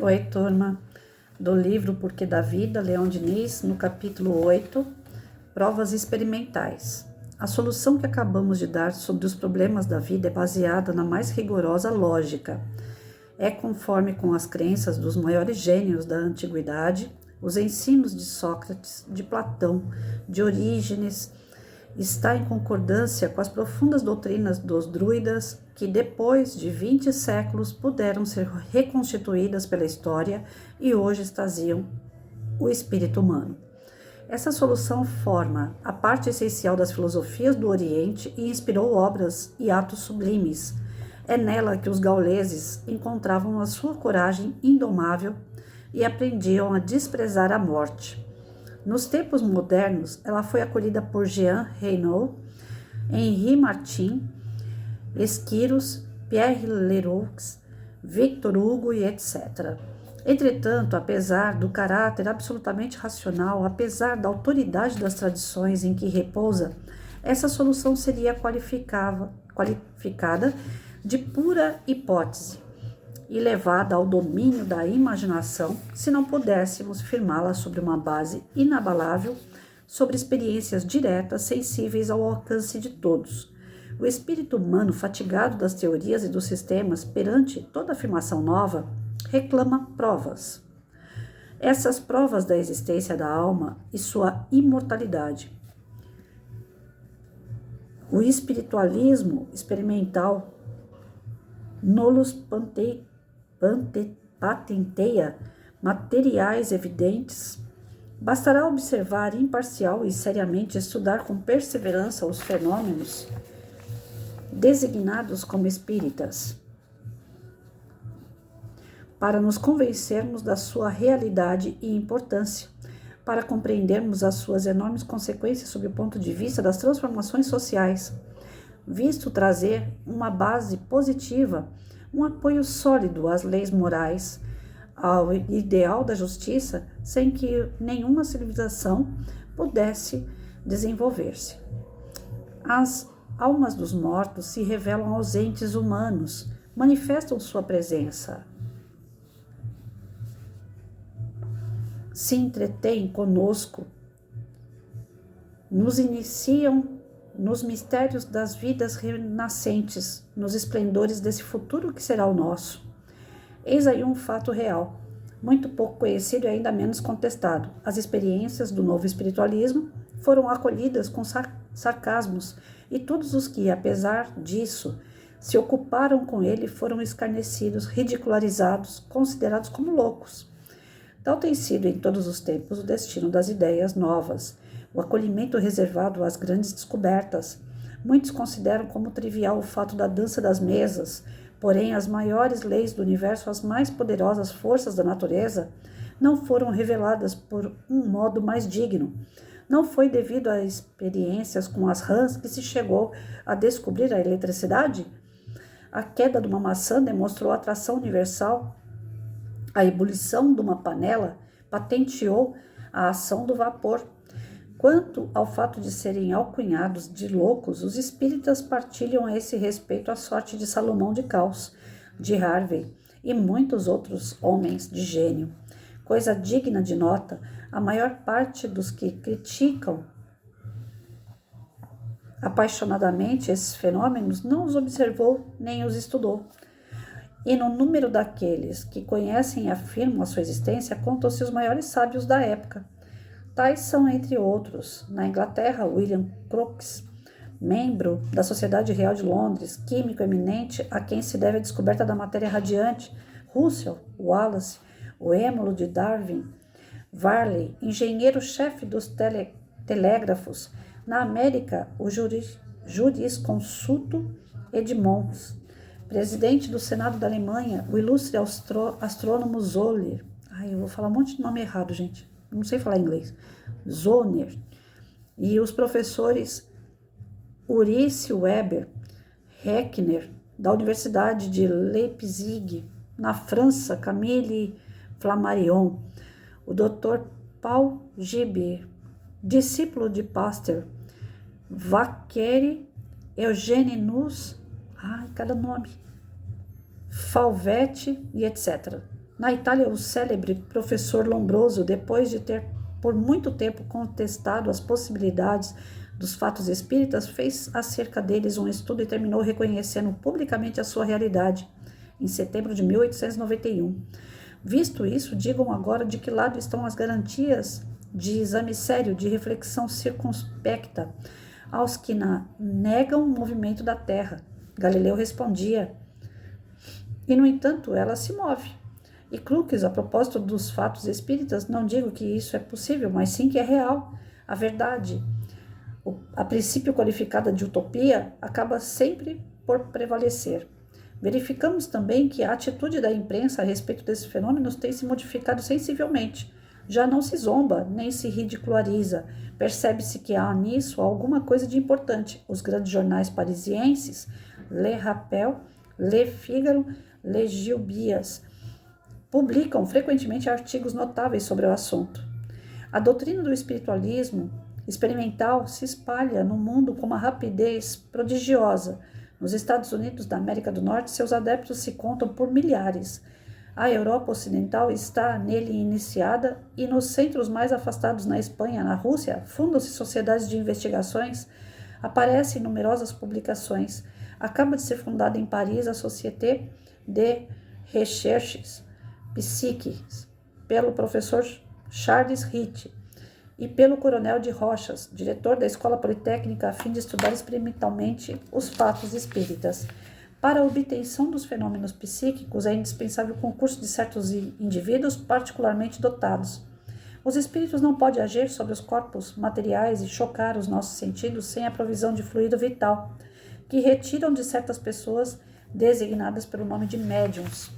Oi, turma, do livro Porquê da Vida, Leon Diniz, no capítulo 8, Provas Experimentais. A solução que acabamos de dar sobre os problemas da vida é baseada na mais rigorosa lógica. É conforme com as crenças dos maiores gênios da antiguidade, os ensinos de Sócrates, de Platão, de Orígenes, está em concordância com as profundas doutrinas dos druidas que, depois de 20 séculos, puderam ser reconstituídas pela história e hoje extasiam o espírito humano. Essa solução forma a parte essencial das filosofias do Oriente e inspirou obras e atos sublimes. É nela que os gauleses encontravam a sua coragem indomável e aprendiam a desprezar a morte. Nos tempos modernos, ela foi acolhida por Jean Reynaud, Henri Martin, Esquiros, Pierre Leroux, Victor Hugo e etc. Entretanto, apesar do caráter absolutamente racional, apesar da autoridade das tradições em que repousa, essa solução seria qualificada de pura hipótese e levada ao domínio da imaginação se não pudéssemos firmá-la sobre uma base inabalável, sobre experiências diretas, sensíveis ao alcance de todos. O espírito humano, fatigado das teorias e dos sistemas, perante toda afirmação nova, reclama provas. Essas provas da existência da alma e sua imortalidade. O espiritualismo experimental nos patenteia materiais evidentes. Bastará observar imparcial e seriamente estudar com perseverança os fenômenos designados como espíritas, para nos convencermos da sua realidade e importância, para compreendermos as suas enormes consequências sob o ponto de vista das transformações sociais, visto trazer uma base positiva, um apoio sólido às leis morais, ao ideal da justiça, sem que nenhuma civilização pudesse desenvolver-se. As almas dos mortos se revelam aos entes humanos, manifestam sua presença, se entretêm conosco, nos iniciam nos mistérios das vidas renascentes, nos esplendores desse futuro que será o nosso. Eis aí um fato real, muito pouco conhecido e ainda menos contestado. As experiências do novo espiritualismo foram acolhidas com sarcasmos, e todos os que, apesar disso, se ocuparam com ele foram escarnecidos, ridicularizados, considerados como loucos. Tal tem sido em todos os tempos o destino das ideias novas, o acolhimento reservado às grandes descobertas. Muitos consideram como trivial o fato da dança das mesas, porém as maiores leis do universo, as mais poderosas forças da natureza, não foram reveladas por um modo mais digno. Não foi devido a experiências com as rãs que se chegou a descobrir a eletricidade? A queda de uma maçã demonstrou a atração universal. A ebulição de uma panela patenteou a ação do vapor. Quanto ao fato de serem alcunhados de loucos, os espíritas partilham a esse respeito a sorte de Salomão de Caus, de Harvey e muitos outros homens de gênio. Coisa digna de nota, a maior parte dos que criticam apaixonadamente esses fenômenos não os observou nem os estudou. E no número daqueles que conhecem e afirmam a sua existência, contam-se os maiores sábios da época. Tais são, entre outros, na Inglaterra, William Crookes, membro da Sociedade Real de Londres, químico eminente a quem se deve a descoberta da matéria radiante, Russell, Wallace, o êmulo de Darwin, Varley, engenheiro-chefe dos telégrafos, na América, o jurisconsulto Edmonds, presidente do Senado da Alemanha, o ilustre astrônomo Zoller. Eu vou falar um monte de nome errado, gente. Não sei falar inglês. Zoner. E os professores Ulrich Weber, Heckner, da Universidade de Leipzig, na França, Camille Flammarion, o Dr. Paul Gilbert, discípulo de Pasteur, Vacqueri, Eugène Nuss, cada nome, Falvete e etc. Na Itália, o célebre professor Lombroso, depois de ter por muito tempo contestado as possibilidades dos fatos espíritas, fez acerca deles um estudo e terminou reconhecendo publicamente a sua realidade, em setembro de 1891. Visto isso, digam agora de que lado estão as garantias de exame sério, de reflexão circunspecta, aos que negam o movimento da Terra. Galileu respondia, e no entanto ela se move. E Crookes, a propósito dos fatos espíritas, não digo que isso é possível, mas sim que é real. A verdade, a princípio qualificada de utopia, acaba sempre por prevalecer. Verificamos também que a atitude da imprensa a respeito desses fenômenos tem se modificado sensivelmente. Já não se zomba, nem se ridiculariza. Percebe-se que há nisso alguma coisa de importante. Os grandes jornais parisienses, Le Rappel, Le Figaro, Le Gilbias, publicam frequentemente artigos notáveis sobre o assunto. A doutrina do espiritualismo experimental se espalha no mundo com uma rapidez prodigiosa. Nos Estados Unidos da América do Norte, seus adeptos se contam por milhares. A Europa Ocidental está nele iniciada e nos centros mais afastados na Espanha, na Rússia, fundam-se sociedades de investigações, aparecem numerosas publicações. Acaba de ser fundada em Paris a Société de Recherches Psíquicas, pelo professor Charles Ritchie e pelo coronel de Rochas, diretor da Escola Politécnica, a fim de estudar experimentalmente os fatos espíritas. Para a obtenção dos fenômenos psíquicos é indispensável o concurso de certos indivíduos particularmente dotados. Os espíritos não podem agir sobre os corpos materiais e chocar os nossos sentidos sem a provisão de fluido vital, que retiram de certas pessoas designadas pelo nome de médiums.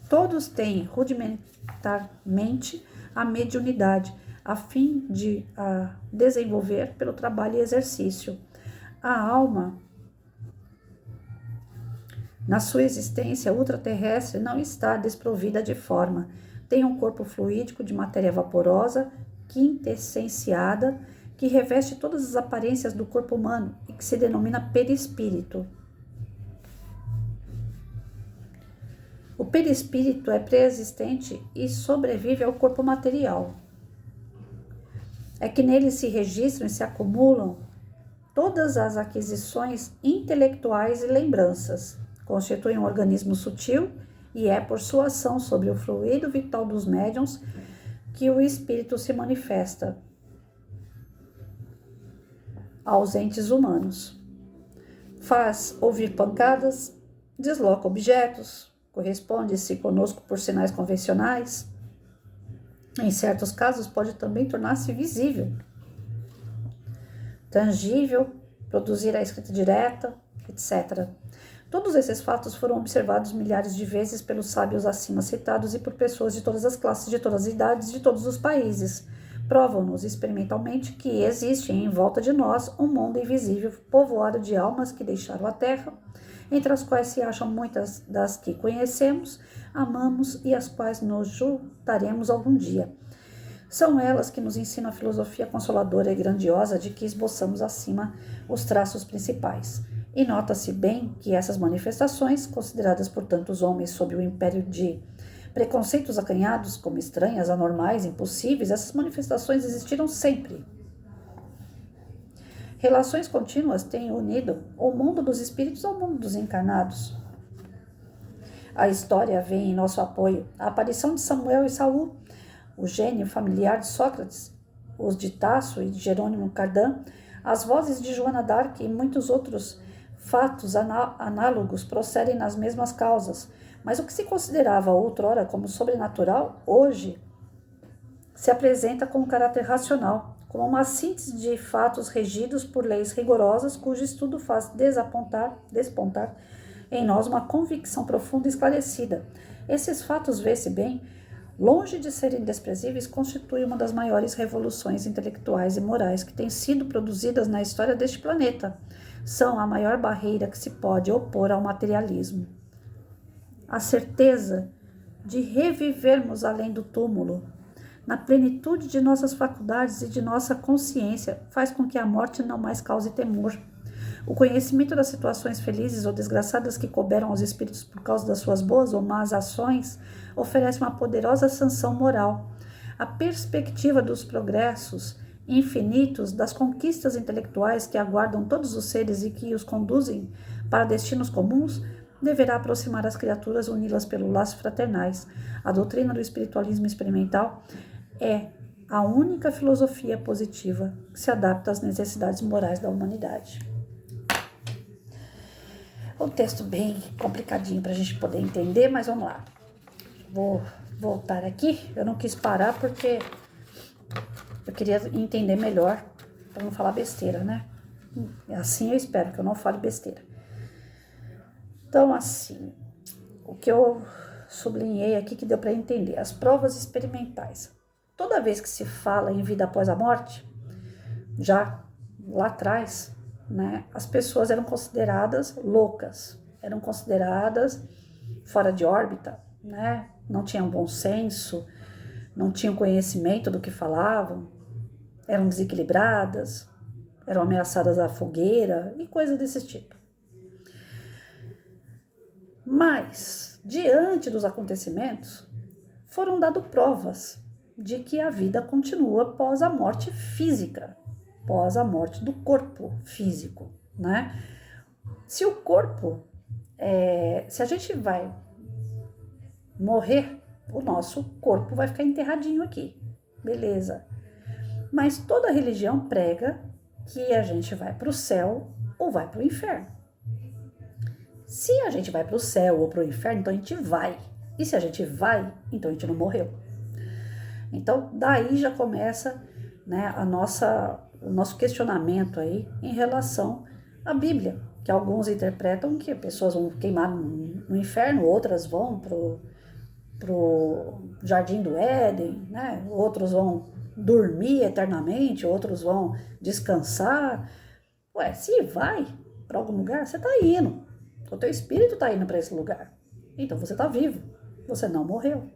Todos têm rudimentarmente a mediunidade, a fim de a desenvolver pelo trabalho e exercício. A alma, na sua existência ultraterrestre, não está desprovida de forma. Tem um corpo fluídico de matéria vaporosa, quintessenciada, que reveste todas as aparências do corpo humano e que se denomina perispírito. O perispírito é pré-existente e sobrevive ao corpo material. É que nele se registram e se acumulam todas as aquisições intelectuais e lembranças. Constitui um organismo sutil e é por sua ação sobre o fluido vital dos médiuns que o espírito se manifesta aos entes humanos. Faz ouvir pancadas, desloca objetos, corresponde-se conosco por sinais convencionais. Em certos casos, pode também tornar-se visível, tangível, produzir a escrita direta, etc. Todos esses fatos foram observados milhares de vezes pelos sábios acima citados e por pessoas de todas as classes, de todas as idades, de todos os países. Provam-nos experimentalmente que existe em volta de nós um mundo invisível, povoado de almas que deixaram a terra, entre as quais se acham muitas das que conhecemos, amamos e as quais nos juntaremos algum dia. São elas que nos ensinam a filosofia consoladora e grandiosa de que esboçamos acima os traços principais. E nota-se bem que essas manifestações, consideradas por tantos homens sob o império de preconceitos acanhados como estranhas, anormais, impossíveis, essas manifestações existiram sempre. Relações contínuas têm unido o mundo dos espíritos ao mundo dos encarnados. A história vem em nosso apoio. A aparição de Samuel e Saul, o gênio familiar de Sócrates, os de Tasso e de Jerônimo Cardan, as vozes de Joana d'Arc e muitos outros fatos análogos procedem nas mesmas causas, mas o que se considerava outrora como sobrenatural, hoje se apresenta com caráter racional, como uma síntese de fatos regidos por leis rigorosas, cujo estudo faz despontar em nós uma convicção profunda e esclarecida. Esses fatos, vê-se bem, longe de serem desprezíveis, constituem uma das maiores revoluções intelectuais e morais que têm sido produzidas na história deste planeta. São a maior barreira que se pode opor ao materialismo. A certeza de revivermos além do túmulo, na plenitude de nossas faculdades e de nossa consciência, faz com que a morte não mais cause temor. O conhecimento das situações felizes ou desgraçadas que couberam aos espíritos por causa das suas boas ou más ações oferece uma poderosa sanção moral. A perspectiva dos progressos infinitos, das conquistas intelectuais que aguardam todos os seres e que os conduzem para destinos comuns, deverá aproximar as criaturas, uni-las pelo laço fraternais. A doutrina do espiritualismo experimental é a única filosofia positiva que se adapta às necessidades morais da humanidade. Um texto bem complicadinho para a gente poder entender, mas vamos lá. Vou voltar aqui. Eu não quis parar porque eu queria entender melhor, para não falar besteira, né? Assim eu espero que eu não fale besteira. Então, assim, o que eu sublinhei aqui que deu para entender, as provas experimentais. Toda vez que se fala em vida após a morte, já lá atrás, né, as pessoas eram consideradas loucas, eram consideradas fora de órbita, né, não tinham bom senso, não tinham conhecimento do que falavam, eram desequilibradas, eram ameaçadas à fogueira e coisas desse tipo. Mas, diante dos acontecimentos, foram dadas provas de que a vida continua após a morte física, após a morte do corpo físico, né? Se o corpo, se a gente vai morrer, o nosso corpo vai ficar enterradinho aqui, beleza. Mas toda religião prega que a gente vai para o céu ou vai para o inferno. Se a gente vai para o céu ou para o inferno, então a gente vai. E se a gente vai, então a gente não morreu. Então, daí já começa, né, o nosso questionamento aí em relação à Bíblia, que alguns interpretam que pessoas vão queimar no inferno, outras vão pro Jardim do Éden, né? Outros vão dormir eternamente, outros vão descansar. Ué, se vai para algum lugar, você está indo. O teu espírito está indo para esse lugar. Então você está vivo, você não morreu.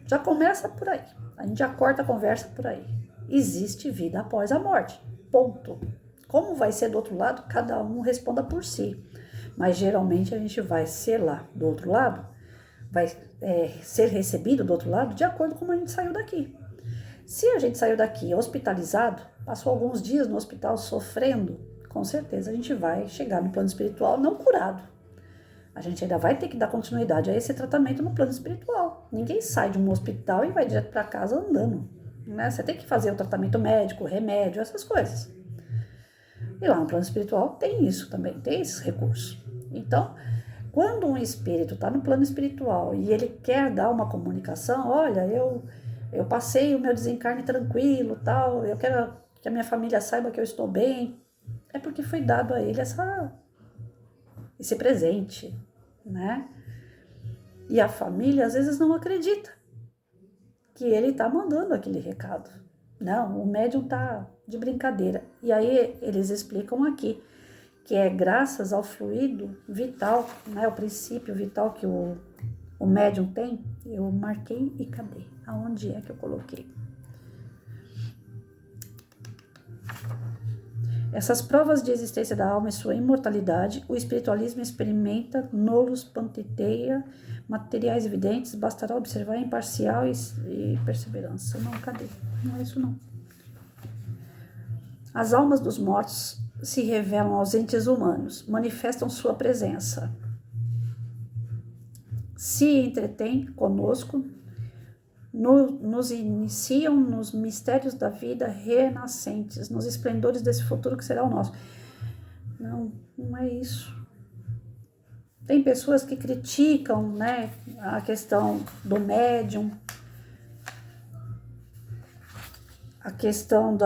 Já começa por aí. A gente já corta a conversa por aí. Existe vida após a morte. Ponto. Como vai ser do outro lado, cada um responda por si. Mas geralmente a gente vai ser lá do outro lado, vai ser recebido do outro lado de acordo com como a gente saiu daqui. Se a gente saiu daqui hospitalizado, passou alguns dias no hospital sofrendo, com certeza a gente vai chegar no plano espiritual não curado. A gente ainda vai ter que dar continuidade a esse tratamento no plano espiritual. Ninguém sai de um hospital e vai direto para casa andando, né? Você tem que fazer o tratamento médico, remédio, essas coisas. E lá no plano espiritual tem isso também, tem esses recursos. Então, quando um espírito está no plano espiritual e ele quer dar uma comunicação, olha, eu passei o meu desencarne tranquilo, tal, eu quero que a minha família saiba que eu estou bem, é porque foi dado a ele esse presente, né? E a família às vezes não acredita que ele está mandando aquele recado. Não, o médium está de brincadeira. E aí eles explicam aqui que é graças ao fluido vital, né? O princípio vital que o médium tem. Eu marquei e cadê? Aonde é que eu coloquei? Essas provas de existência da alma e sua imortalidade, o espiritualismo experimenta nulos panteteia, materiais evidentes, bastará observar imparcial e perseverança. Não, cadê? Não é isso não. As almas dos mortos se revelam aos entes humanos, manifestam sua presença. Se entretêm conosco, nos iniciam nos mistérios da vida renascentes, nos esplendores desse futuro que será o nosso. Não, não é isso. Tem pessoas que criticam, né, a questão do médium, a questão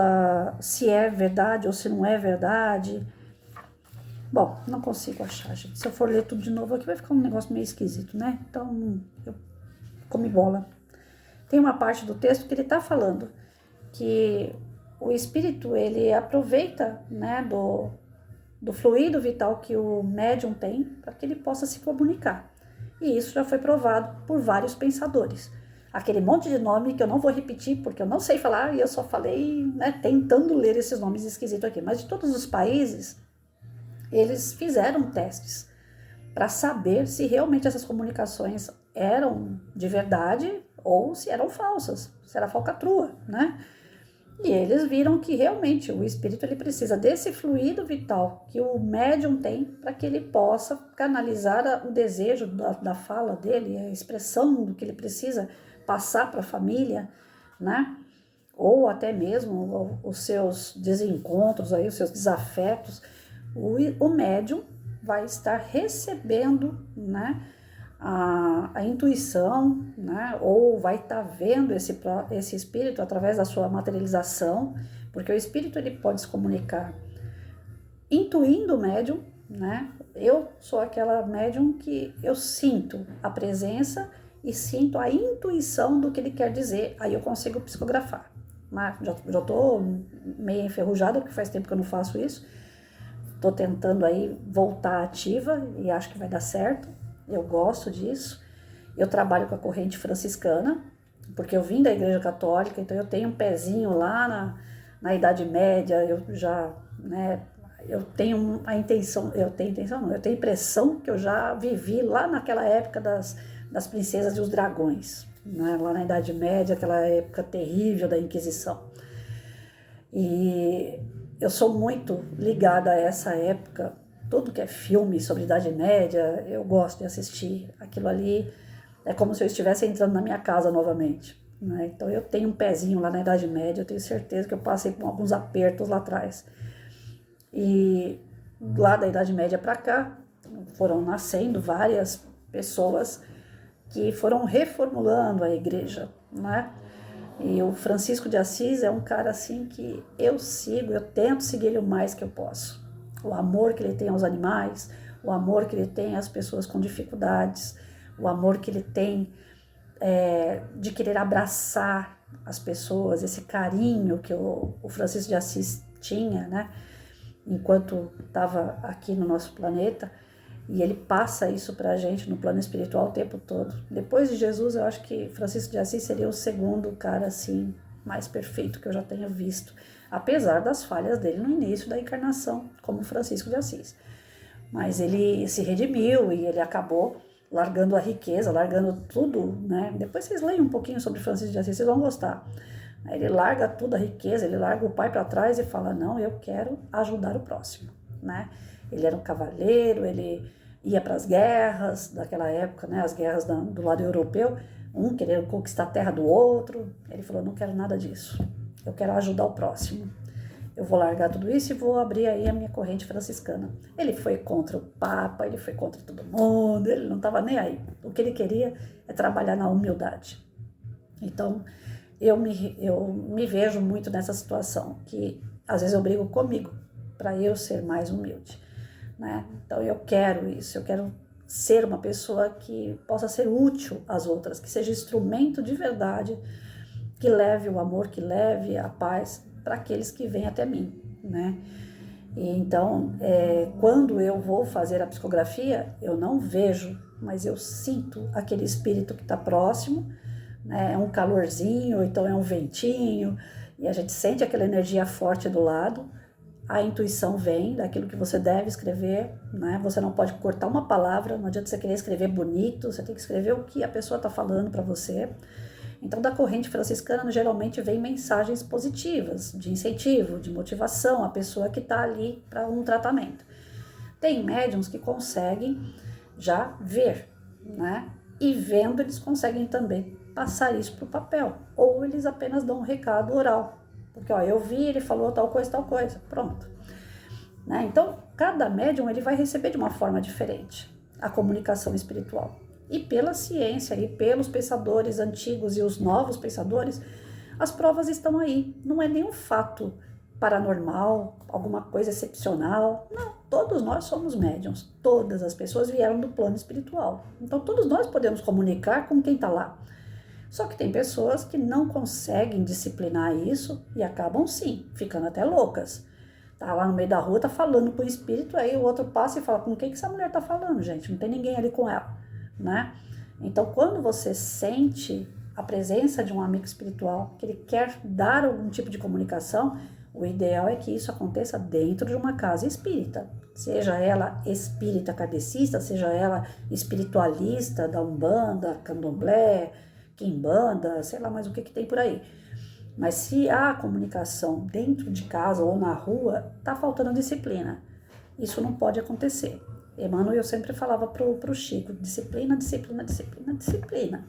se é verdade ou se não é verdade. Bom, não consigo achar, gente. Se eu for ler tudo de novo aqui, vai ficar um negócio meio esquisito, né? Então, eu comi bola. Tem uma parte do texto que ele está falando que o espírito, ele aproveita, né, do fluido vital que o médium tem para que ele possa se comunicar. E isso já foi provado por vários pensadores. Aquele monte de nome que eu não vou repetir porque eu não sei falar e eu só falei, né, tentando ler esses nomes esquisitos aqui. Mas de todos os países, eles fizeram testes para saber se realmente essas comunicações eram de verdade ou se eram falsas, se era falcatrua, né? E eles viram que realmente o espírito ele precisa desse fluido vital que o médium tem para que ele possa canalizar o desejo da fala dele, a expressão do que ele precisa passar para a família, né? Ou até mesmo os seus desencontros, aí, os seus desafetos. O médium vai estar recebendo, né, a intuição, né, ou vai estar vendo esse espírito através da sua materialização, porque o espírito ele pode se comunicar intuindo o médium, né? Eu sou aquela médium que eu sinto a presença e sinto a intuição do que ele quer dizer, aí eu consigo psicografar. Né? Já estou meio enferrujada, porque faz tempo que eu não faço isso. Estou tentando aí voltar ativa e acho que vai dar certo. Eu gosto disso. Eu trabalho com a corrente franciscana, porque eu vim da Igreja Católica, então eu tenho um pezinho lá na Idade Média, eu já, né, eu tenho a intenção, eu tenho impressão que eu já vivi lá naquela época das princesas e os dragões, né, lá na Idade Média, aquela época terrível da Inquisição. E eu sou muito ligada a essa época, tudo que é filme sobre Idade Média, eu gosto de assistir. Aquilo ali é como se eu estivesse entrando na minha casa novamente, né? Então eu tenho um pezinho lá na Idade Média, eu tenho certeza que eu passei por alguns apertos lá atrás. E lá da Idade Média para cá, foram nascendo várias pessoas que foram reformulando a igreja, né? E o Francisco de Assis é um cara assim que eu sigo, eu tento seguir ele o mais que eu posso. O amor que ele tem aos animais, o amor que ele tem às pessoas com dificuldades, o amor que ele tem de querer abraçar as pessoas, esse carinho que o Francisco de Assis tinha, né? Enquanto estava aqui no nosso planeta, e ele passa isso para a gente no plano espiritual o tempo todo. Depois de Jesus, eu acho que Francisco de Assis seria o segundo cara assim mais perfeito que eu já tenha visto, apesar das falhas dele no início da encarnação, como Francisco de Assis. Mas ele se redimiu e ele acabou largando a riqueza, largando tudo, né? Depois vocês leem um pouquinho sobre Francisco de Assis, vocês vão gostar. Ele larga tudo, a riqueza, ele larga o pai para trás e fala, não, eu quero ajudar o próximo, né? Ele era um cavaleiro, ele ia para as guerras daquela época, né? As guerras do lado europeu, um querendo conquistar a terra do outro. Ele falou, não quero nada disso, eu quero ajudar o próximo. Eu vou largar tudo isso e vou abrir aí a minha corrente franciscana. Ele foi contra o Papa, ele foi contra todo mundo, ele não estava nem aí. O que ele queria é trabalhar na humildade. Então, eu me vejo muito nessa situação, que às vezes eu brigo comigo para eu ser mais humilde, né? Então, eu quero isso, eu quero ser uma pessoa que possa ser útil às outras, que seja instrumento de verdade, que leve o amor, que leve a paz para aqueles que vêm até mim, né? E então, quando eu vou fazer a psicografia, eu não vejo, mas eu sinto aquele espírito que está próximo, né? É um calorzinho, ou então é um ventinho, e a gente sente aquela energia forte do lado, a intuição vem daquilo que você deve escrever, né? Você não pode cortar uma palavra, não adianta você querer escrever bonito, você tem que escrever o que a pessoa está falando para você. Então, da corrente franciscana, geralmente vem mensagens positivas, de incentivo, de motivação, a pessoa que está ali para um tratamento. Tem médiums que conseguem já ver, né? E vendo, eles conseguem também passar isso para o papel. Ou eles apenas dão um recado oral. Porque, ó, eu vi, ele falou tal coisa, pronto. Né? Então, cada médium ele vai receber de uma forma diferente a comunicação espiritual. E pela ciência, e pelos pensadores antigos e os novos pensadores, as provas estão aí. Não é nenhum fato paranormal, alguma coisa excepcional. Não, todos nós somos médiums. Todas as pessoas vieram do plano espiritual. Então, todos nós podemos comunicar com quem está lá. Só que tem pessoas que não conseguem disciplinar isso e acabam, sim, ficando até loucas. Tá lá no meio da rua, tá falando com o espírito, aí o outro passa e fala, com quem que essa mulher tá falando, gente? Não tem ninguém ali com ela. Né? Então, quando você sente a presença de um amigo espiritual, que ele quer dar algum tipo de comunicação, O ideal é que isso aconteça dentro de uma casa espírita, seja ela espírita kardecista, seja ela espiritualista da Umbanda, Candomblé, Quimbanda, sei lá mais o que tem por aí. Mas se há comunicação dentro de casa ou na rua, tá faltando disciplina. Isso não pode acontecer. Emmanuel, eu sempre falava pro Chico, disciplina, disciplina, disciplina, disciplina.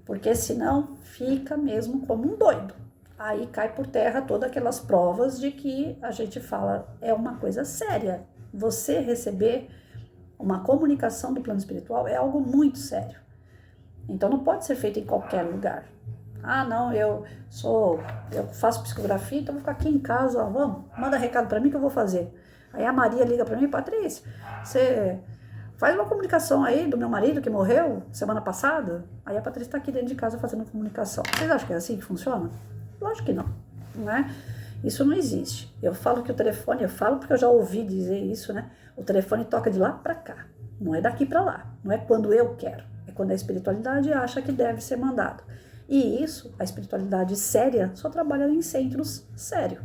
Porque senão fica mesmo como um doido. Aí cai por terra todas aquelas provas de que a gente fala, é uma coisa séria. Você receber uma comunicação do plano espiritual é algo muito sério. Então não pode ser feito em qualquer lugar. Ah, não, eu faço psicografia, então vou ficar aqui em casa, ó, vamos, manda recado para mim que eu vou fazer. Aí a Maria liga para mim, Patrícia, você faz uma comunicação aí do meu marido que morreu semana passada. Aí a Patrícia está aqui dentro de casa fazendo comunicação. Vocês acham que é assim que funciona? Lógico que não, né? Isso não existe. Eu falo que o telefone, eu falo porque eu já ouvi dizer isso, né? O telefone toca de lá para cá, não é daqui para lá, não é quando eu quero, é quando a espiritualidade acha que deve ser mandado. E isso, a espiritualidade séria, só trabalha em centros sérios,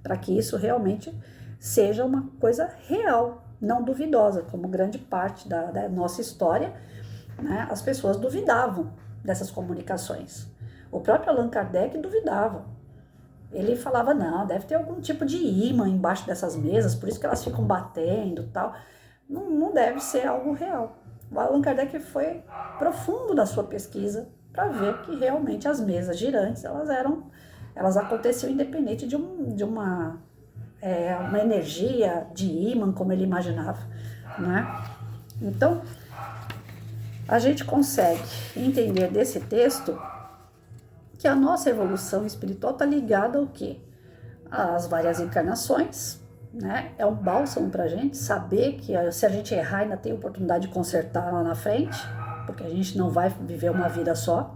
para que isso realmente seja uma coisa real, não duvidosa, como grande parte da nossa história, né, as pessoas duvidavam dessas comunicações. O próprio Allan Kardec duvidava. Ele falava, não, deve ter algum tipo de imã embaixo dessas mesas, por isso que elas ficam batendo e tal. Não deve ser algo real. O Allan Kardec foi profundo na sua pesquisa para ver que realmente as mesas girantes, elas aconteciam independente de uma energia de ímã, como ele imaginava, né? Então, a gente consegue entender desse texto que a nossa evolução espiritual está ligada ao quê? Às várias encarnações, né? É um bálsamo para a gente saber que se a gente errar ainda tem oportunidade de consertar lá na frente, porque a gente não vai viver uma vida só.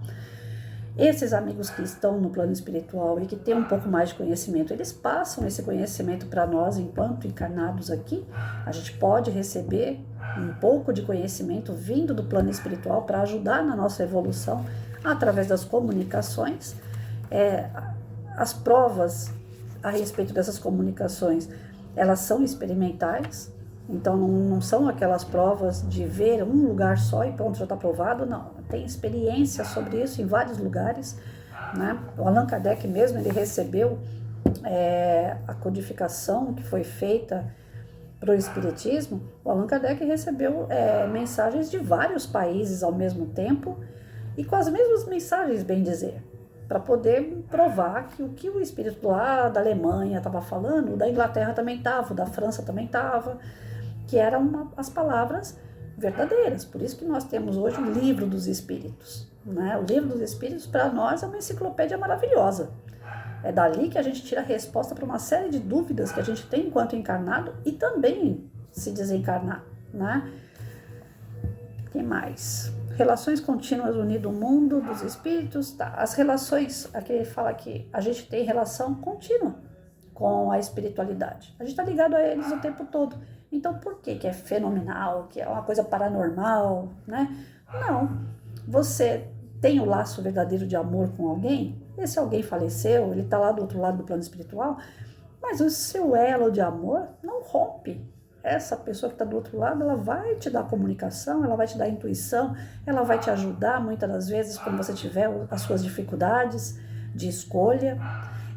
Esses amigos que estão no plano espiritual e que têm um pouco mais de conhecimento, eles passam esse conhecimento para nós enquanto encarnados aqui. A gente pode receber um pouco de conhecimento vindo do plano espiritual para ajudar na nossa evolução através das comunicações. As provas a respeito dessas comunicações, elas são experimentais, então não são aquelas provas de ver um lugar só e pronto, já está provado, não. Tem experiência sobre isso em vários lugares, né? O Allan Kardec mesmo, ele recebeu a codificação que foi feita para o Espiritismo. O Allan Kardec recebeu mensagens de vários países ao mesmo tempo e com as mesmas mensagens, bem dizer, para poder provar que o que o espírito lá da Alemanha estava falando, o da Inglaterra também estava, o da França também estava, que eram as palavras verdadeiras. Por isso que nós temos hoje o Livro dos Espíritos, né? O Livro dos Espíritos, para nós, é uma enciclopédia maravilhosa. É dali que a gente tira a resposta para uma série de dúvidas que a gente tem enquanto encarnado e também se desencarnar, né? O que mais? Relações contínuas unindo o mundo dos espíritos. Tá. As relações, aqui ele fala que a gente tem relação contínua com a espiritualidade. A gente está ligado a eles o tempo todo. Então, por que é fenomenal, que é uma coisa paranormal, né? Não. Você tem o laço verdadeiro de amor com alguém, esse alguém faleceu, ele está lá do outro lado do plano espiritual, mas o seu elo de amor não rompe. Essa pessoa que está do outro lado, ela vai te dar comunicação, ela vai te dar intuição, ela vai te ajudar muitas das vezes quando você tiver as suas dificuldades de escolha.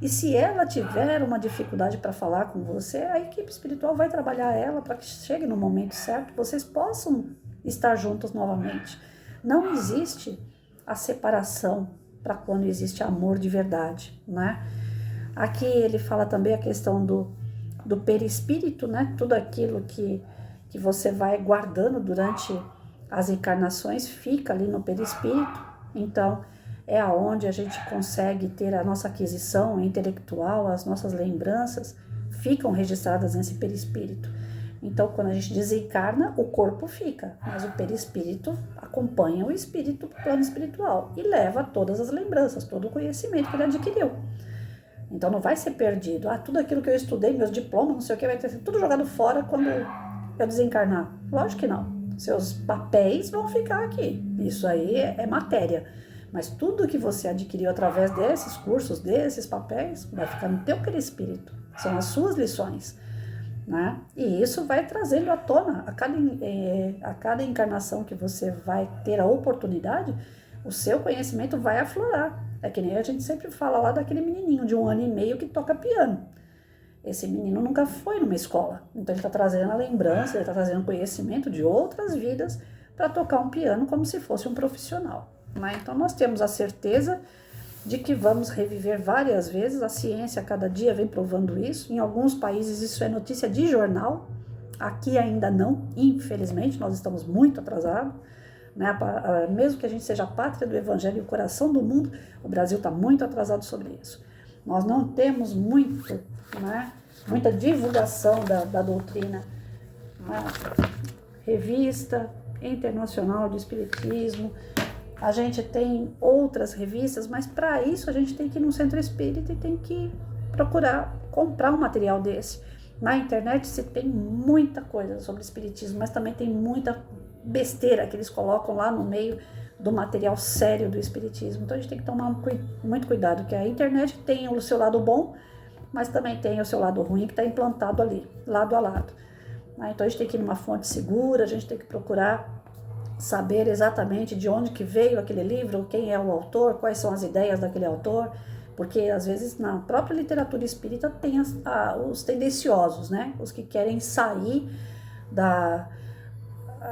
E se ela tiver uma dificuldade para falar com você, a equipe espiritual vai trabalhar ela para que chegue no momento certo, vocês possam estar juntos novamente. Não existe a separação para quando existe amor de verdade, né? Aqui ele fala também a questão do perispírito, né? Tudo aquilo que você vai guardando durante as encarnações fica ali no perispírito. Então, é aonde a gente consegue ter a nossa aquisição intelectual, as nossas lembranças ficam registradas nesse perispírito. Então, quando a gente desencarna, o corpo fica, mas o perispírito acompanha o espírito para o plano espiritual e leva todas as lembranças, todo o conhecimento que ele adquiriu. Então, não vai ser perdido. Tudo aquilo que eu estudei, meus diplomas, não sei o que, vai ter tudo jogado fora quando eu desencarnar. Lógico que não. Seus papéis vão ficar aqui. Isso aí é matéria. Mas tudo que você adquiriu através desses cursos, desses papéis, vai ficar no teu perispírito. São as suas lições, né? E isso vai trazendo à tona, a cada encarnação que você vai ter a oportunidade, o seu conhecimento vai aflorar. É que nem a gente sempre fala lá daquele menininho de 1 ano e meio que toca piano. Esse menino nunca foi numa escola, então ele está trazendo a lembrança, ele está trazendo conhecimento de outras vidas para tocar um piano como se fosse um profissional, né? Então nós temos a certeza de que vamos reviver várias vezes, a ciência a cada dia vem provando isso, em alguns países isso é notícia de jornal, aqui ainda não, infelizmente, nós estamos muito atrasados, né? Mesmo que a gente seja a pátria do evangelho e o coração do mundo, o Brasil está muito atrasado sobre isso. Nós não temos muito, né, muita divulgação da doutrina, né? Revista internacional de espiritismo, a gente tem outras revistas, mas para isso a gente tem que ir num centro espírita e tem que procurar comprar um material desse. Na internet se tem muita coisa sobre espiritismo, mas também tem muita besteira que eles colocam lá no meio do material sério do espiritismo. Então a gente tem que tomar muito cuidado, que a internet tem o seu lado bom, mas também tem o seu lado ruim que está implantado ali, lado a lado. Então a gente tem que ir numa fonte segura, a gente tem que procurar saber exatamente de onde que veio aquele livro, quem é o autor, quais são as ideias daquele autor, porque às vezes na própria literatura espírita tem os tendenciosos, né? Os que querem sair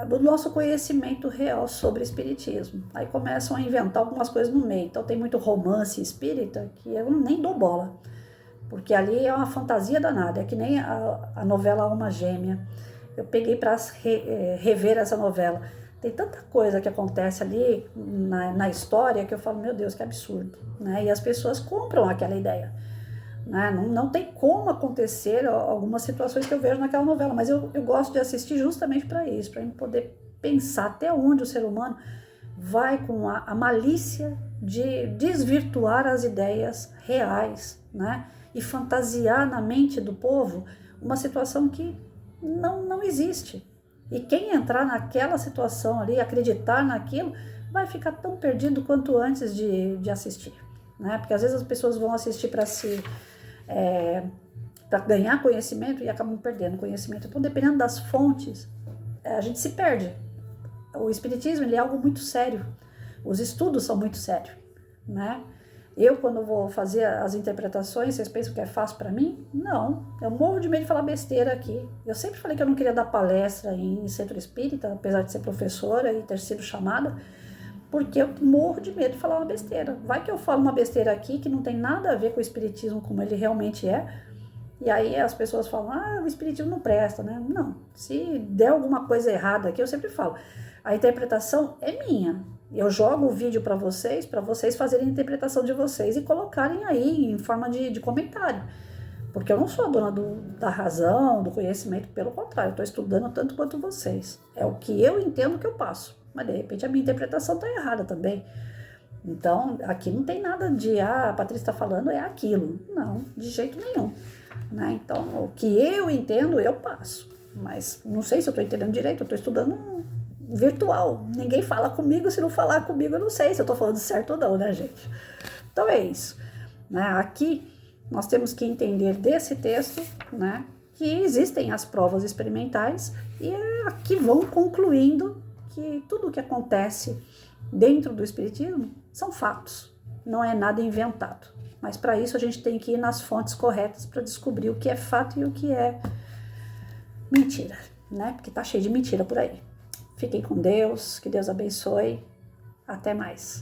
do nosso conhecimento real sobre espiritismo. Aí começam a inventar algumas coisas no meio. Então tem muito romance espírita que eu nem dou bola, porque ali é uma fantasia danada, é que nem a novela Alma Gêmea. Eu peguei para rever essa novela. Tem tanta coisa que acontece ali na história que eu falo, meu Deus, que absurdo, né? E as pessoas compram aquela ideia, né? Não tem como acontecer algumas situações que eu vejo naquela novela, mas eu gosto de assistir justamente para isso, para poder pensar até onde o ser humano vai com a malícia de desvirtuar as ideias reais, né? E fantasiar na mente do povo uma situação que não existe. E quem entrar naquela situação ali, acreditar naquilo, vai ficar tão perdido quanto antes de assistir, né? Porque às vezes as pessoas vão assistir para ganhar conhecimento e acabam perdendo conhecimento. Então, dependendo das fontes, a gente se perde. O espiritismo, ele é algo muito sério. Os estudos são muito sérios, né? Eu, quando vou fazer as interpretações, vocês pensam que é fácil para mim? Não, eu morro de medo de falar besteira aqui. Eu sempre falei que eu não queria dar palestra em centro espírita, apesar de ser professora e ter sido chamada, porque eu morro de medo de falar uma besteira. Vai que eu falo uma besteira aqui que não tem nada a ver com o espiritismo como ele realmente é, e aí as pessoas falam, o espiritismo não presta, né? Não, se der alguma coisa errada aqui, eu sempre falo, a interpretação é minha. Eu jogo o vídeo para vocês fazerem a interpretação de vocês e colocarem aí em forma de comentário. Porque eu não sou a dona da razão, do conhecimento, pelo contrário, eu estou estudando tanto quanto vocês. É o que eu entendo que eu passo, mas de repente a minha interpretação está errada também. Então, aqui não tem nada de, a Patrícia está falando é aquilo. Não, de jeito nenhum, né? Então, o que eu entendo, eu passo. Mas não sei se eu estou entendendo direito, eu estou estudando virtual. Ninguém fala comigo, se não falar comigo, eu não sei se eu estou falando certo ou não, né, gente? Então é isso, né? Aqui nós temos que entender desse texto, né, que existem as provas experimentais e aqui vão concluindo que tudo o que acontece dentro do espiritismo são fatos, não é nada inventado. Mas para isso a gente tem que ir nas fontes corretas para descobrir o que é fato e o que é mentira, né? Porque tá cheio de mentira por aí. Fiquem com Deus, que Deus abençoe. Até mais.